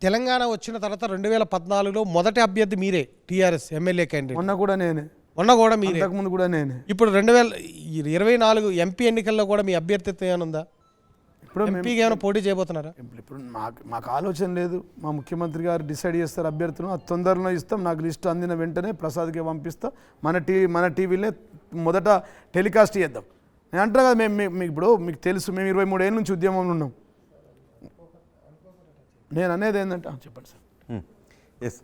తెలంగాణ వచ్చిన తర్వాత 2014లో మొదటి అభ్యర్థి మీరే టీఆర్ఎస్ ఎమ్మెల్యే క్యాండిడేట్. మొన్న కూడా నేనే, మొన్న కూడా మీరే, అంతకుముందు కూడా నేనే. ఇప్పుడు 2024 ఎంపీ ఎన్నికల్లో కూడా మీ అభ్యర్థిత్వం ఏమైనా ఉందా? ఇప్పుడు ఎంపీకి ఏమైనా పోటీ చేయబోతున్నారా? ఇప్పుడు మాకు ఆలోచన లేదు. మా ముఖ్యమంత్రి గారు డిసైడ్ చేస్తారు అభ్యర్థులను, అది తొందరలో ఇస్తాం. నాకు లిస్ట్ అందిన వెంటనే ప్రసాద్కి పంపిస్తా. మన టీవీలో మొదట టెలికాస్ట్ చేద్దాం. నేను అంటాను కదా, మేము ఇప్పుడు మీకు తెలుసు, మేము 23 ఏళ్ళ నుంచి ఉద్యమంలో ఉన్నాం. నేను అనేది ఏంటంటే చెప్పండి సార్. ఎస్,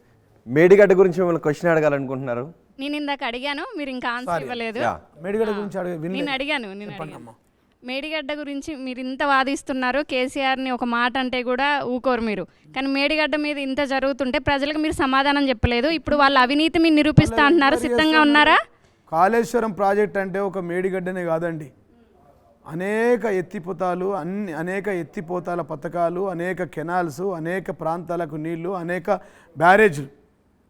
మేడిగడ్డ గురించి మిమ్మల్ని క్వశ్చన్ అడగాలనుకుంటున్నారు. నేను ఇందాక అడిగాను, మీరు ఇంకా ఆన్సర్ ఇవ్వలేదు. మేడిగడ్డ గురించి నేను అడిగాను మేడిగడ్డ గురించి మీరు ఇంత వాదిస్తున్నారు. కేసీఆర్ని ఒక మాట అంటే కూడా ఊకోరు మీరు, కానీ మేడిగడ్డ మీద ఇంత జరుగుతుంటే ప్రజలకు మీరు సమాధానం చెప్పలేదు. ఇప్పుడు వాళ్ళ అవినీతి మీరు నిరూపిస్తా అంటున్నారు, సిద్ధంగా ఉన్నారా? కాళేశ్వరం ప్రాజెక్ట్ అంటే ఒక మేడిగడ్డనే కాదండి, అనేక ఎత్తిపోతాలు, అనేక ఎత్తిపోతాల పథకాలు, అనేక కెనాల్స్, అనేక ప్రాంతాలకు నీళ్లు, అనేక బ్యారేజ్లు.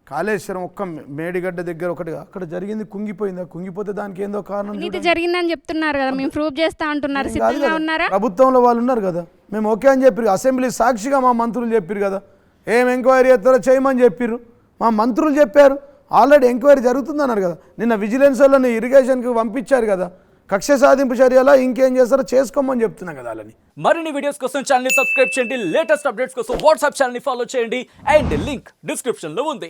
కాళేశ్వరం ఒక్క మేడిగడ్డ దగ్గర ఒకటి అక్కడ జరిగింది, కుంగిపోయిందా? కుంగిపోతే దానికి ఏందో కారణం. నీతి జరిగిందని చెప్తున్నారు కదా, మేము ప్రూవ్ చేస్తా అంటున్నారు, సిద్ధంగా ఉన్నారా? ప్రభుత్వంలో వాళ్ళు ఉన్నారు కదా, మేము ఓకే అని చెప్పారు. అసెంబ్లీ సాక్షిగా మా మంత్రులు చెప్పారు కదా, ఏం ఎంక్వైరీ చేస్తారో చేయమని చెప్పారు. మా మంత్రులు చెప్పారు, ఆల్రెడీ ఎంక్వైరీ జరుగుతుందన్నారు కదా. నిన్న విజిలెన్స్ వాళ్ళని ఇరిగేషన్కి పంపించారు కదా, కక్ష సాధింపు చర్యలా ఇంకేం చేస్తారో చేసుకోమని చెప్తున్నా కదా వాళ్ళని. మరిన్ని వీడియోస్ కోసం ఛానల్ ని సబ్స్క్రైబ్ చేయండి, లేటెస్ట్ అప్డేట్స్ కోసం వాట్సాప్ ఛానల్ ని ఫాలో చేయండి, అండ్ లింక్ డిస్క్రిప్షన్ లో ఉంది.